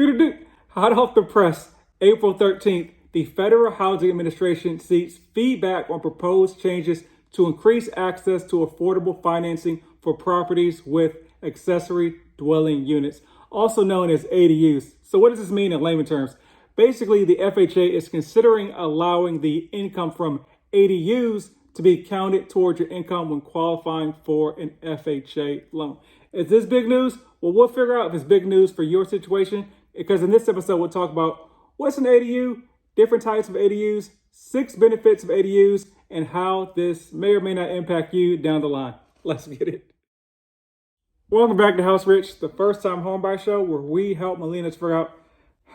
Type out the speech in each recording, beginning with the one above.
Hot off the press, April 13th, the Federal Housing Administration seeks feedback on proposed changes to increase access to affordable financing for properties with accessory dwelling units, also known as ADUs. So what does this mean in layman terms? Basically, the FHA is considering allowing the income from ADUs to be counted towards your income when qualifying for an FHA loan. Is this big news? Well, we'll figure out if it's big news for your situation, because in this episode, we'll talk about what's an ADU, different types of ADUs, 6 benefits of ADUs, and how this may or may not impact you down the line. Let's get it. Welcome back to House Rich, the first time homebuyer show where we help millennials figure out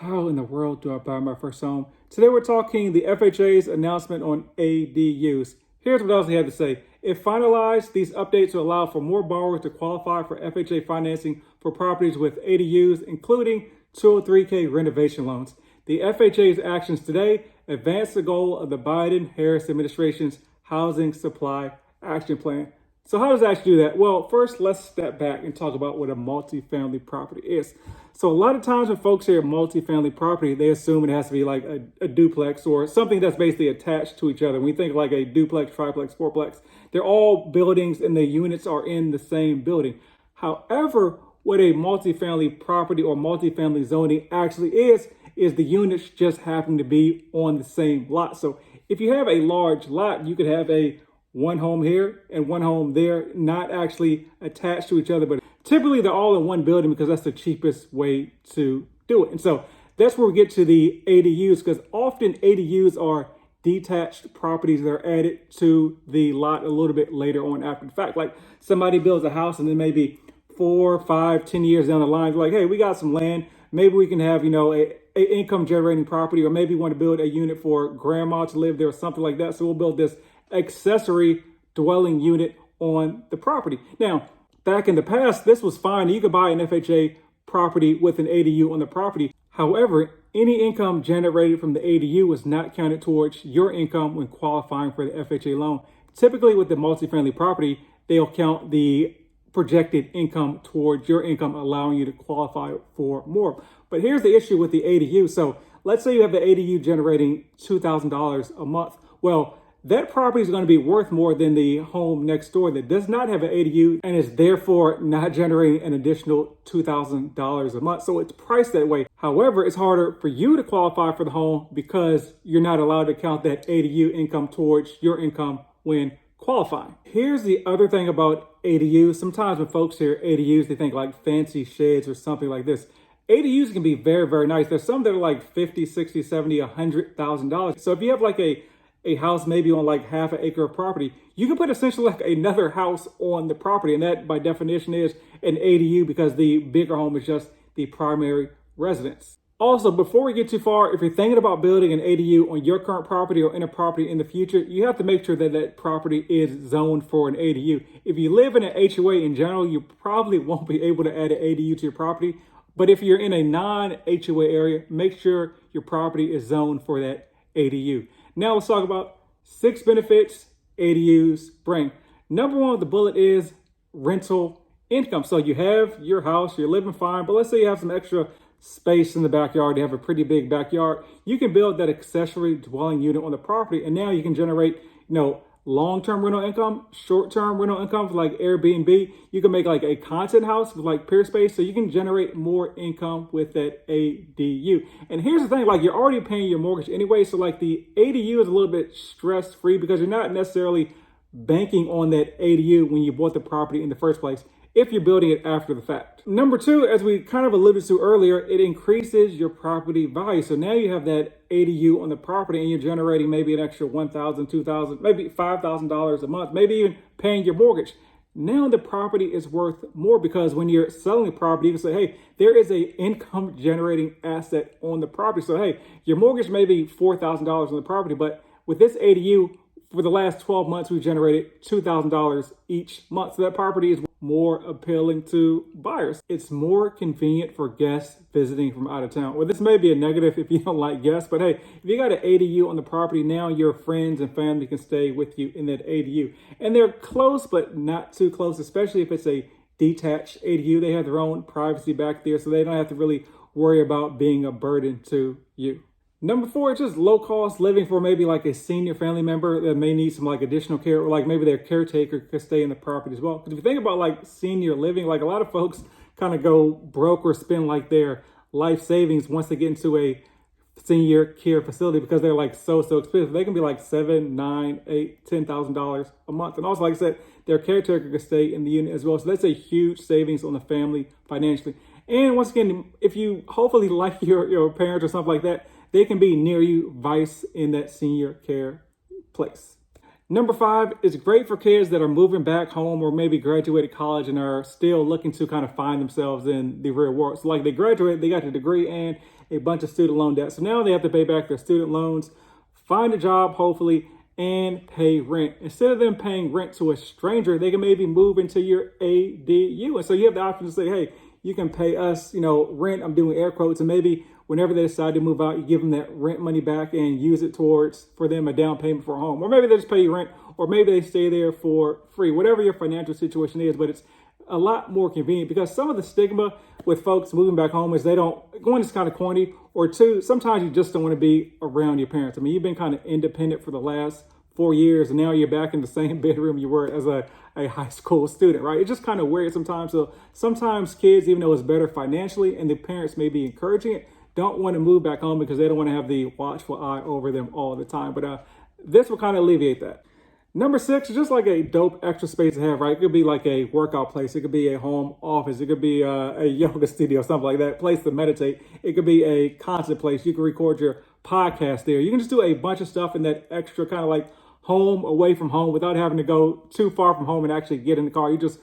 how in the world do I buy my first home. Today we're talking the FHA's announcement on ADUs. Here's what else they had to say. If finalized, these updates will allow for more borrowers to qualify for FHA financing for properties with ADUs, including 203K renovation loans. The FHA's actions today advance the goal of the Biden-Harris administration's Housing Supply Action Plan. So how does it actually do that? Well, first, let's step back and talk about what a multifamily property is. So a lot of times when folks hear multifamily property, they assume it has to be like a duplex or something that's basically attached to each other. When we think like a duplex, triplex, fourplex, they're all buildings and the units are in the same building. However, what a multifamily property or multifamily zoning actually is the units just happen to be on the same lot. So if you have a large lot, you could have one home here and one home there, not actually attached to each other, but typically they're all in one building because that's the cheapest way to do it. And so that's where we get to the ADUs, because often ADUs are detached properties that are added to the lot a little bit later on after the fact. Like somebody builds a house and then maybe 4, 5, 10 years down the line, they're like, hey, we got some land. Maybe we can have, a income generating property, or maybe want to build a unit for grandma to live there or something like that. So we'll build this accessory dwelling unit on the property. Now, back in the past, this was fine. You could buy an FHA property with an ADU on the property. However, any income generated from the ADU was not counted towards your income when qualifying for the FHA loan. Typically with the multifamily property, they'll count the projected income towards your income, allowing you to qualify for more. But here's the issue with the ADU. So let's say you have the ADU generating $2,000 a month. Well, that property is going to be worth more than the home next door that does not have an ADU and is therefore not generating an additional $2,000 a month. So it's priced that way. However, it's harder for you to qualify for the home because you're not allowed to count that ADU income towards your income when qualifying. Here's the other thing about ADUs. Sometimes when folks hear ADUs, they think like fancy sheds or something like this. ADUs can be very, very nice. There's some that are like $50, $60, $70, $100,000. So if you have like a house maybe on like half an acre of property, you can put essentially like another house on the property. And that by definition is an ADU because the bigger home is just the primary residence. Also, before we get too far, if you're thinking about building an ADU on your current property or in a property in the future, you have to make sure that that property is zoned for an ADU. If you live in an HOA in general, you probably won't be able to add an ADU to your property. But if you're in a non-HOA area, make sure your property is zoned for that ADU. Now let's talk about 6 benefits ADUs bring. Number 1 of the bullet is rental income. So you have your house, you're living fine, but let's say you have some extra space in the backyard, you have a pretty big backyard. You can build that accessory dwelling unit on the property, and now you can generate, long-term rental income, short-term rental income for like Airbnb. You can make like a content house with like peer space, so you can generate more income with that ADU. And here's the thing, like you're already paying your mortgage anyway, so like the ADU is a little bit stress-free because you're not necessarily banking on that ADU when you bought the property in the first place, if you're building it after the fact. Number 2, as we kind of alluded to earlier, it increases your property value. So now you have that ADU on the property and you're generating maybe an extra $1,000, $2,000, maybe $5,000 a month, maybe even paying your mortgage. Now the property is worth more because when you're selling the property, you can say, hey, there is a income generating asset on the property. So, hey, your mortgage may be $4,000 on the property, but with this ADU, for the last 12 months, we've generated $2,000 each month. So that property is more appealing to buyers. It's more convenient for guests visiting from out of town. Well, this may be a negative if you don't like guests, but hey, if you got an ADU on the property, now your friends and family can stay with you in that ADU. And they're close, but not too close, especially if it's a detached ADU. They have their own privacy back there, so they don't have to really worry about being a burden to you. Number 4 is just low cost living for maybe like a senior family member that may need some like additional care, or like maybe their caretaker could stay in the property as well. Because if you think about like senior living, like a lot of folks kind of go broke or spend like their life savings once they get into a senior care facility because they're like so expensive. They can be like $7, $9, $8, $10,000 a month. And also, like I said, their caretaker could stay in the unit as well. So that's a huge savings on the family financially. And once again, if you hopefully like your parents or something like that, they can be near you, vice in that senior care place. Number 5 is great for kids that are moving back home or maybe graduated college and are still looking to kind of find themselves in the real world. So like they graduated, they got their degree and a bunch of student loan debt. So now they have to pay back their student loans, find a job, hopefully, and pay rent. Instead of them paying rent to a stranger, they can maybe move into your ADU. And so you have the option to say, hey, you can pay us, rent. I'm doing air quotes. And maybe whenever they decide to move out, you give them that rent money back and use it for them a down payment for a home. Or maybe they just pay you rent, or maybe they stay there for free, whatever your financial situation is. But it's a lot more convenient because some of the stigma with folks moving back home is one is kind of corny, or two, sometimes you just don't want to be around your parents. I mean, you've been kind of independent for the last 4 years, and now you're back in the same bedroom you were as a high school student, right? It's just kind of weird sometimes. So sometimes kids, even though it's better financially and the parents may be encouraging it, don't want to move back home because they don't want to have the watchful eye over them all the time. But this will kind of alleviate that. Number 6 is just like a dope extra space to have, right? It could be like a workout place. It could be a home office. It could be a yoga studio, something like that, place to meditate. It could be a concert place. You can record your podcast there. You can just do a bunch of stuff in that extra kind of like home away from home without having to go too far from home and actually get in the car. You just,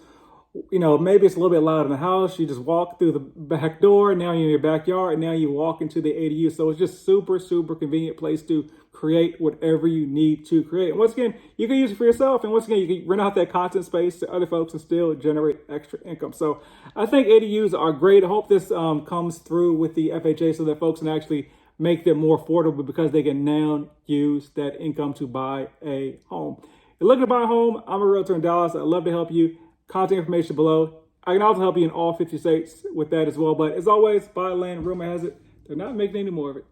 maybe it's a little bit loud in the house. You just walk through the back door. Now you're in your backyard, and now you walk into the ADU. So it's just super convenient place to create whatever you need to create. And once again, you can use it for yourself. And once again, you can rent out that content space to other folks and still generate extra income. So I think ADUs are great. I hope this comes through with the FHA so that folks can actually make them more affordable because they can now use that income to buy a home. If you're looking to buy a home, I'm a realtor in Dallas. I'd love to help you. Contact information below. I can also help you in all 50 states with that as well. But as always, buy land, rumor has it, they're not making any more of it.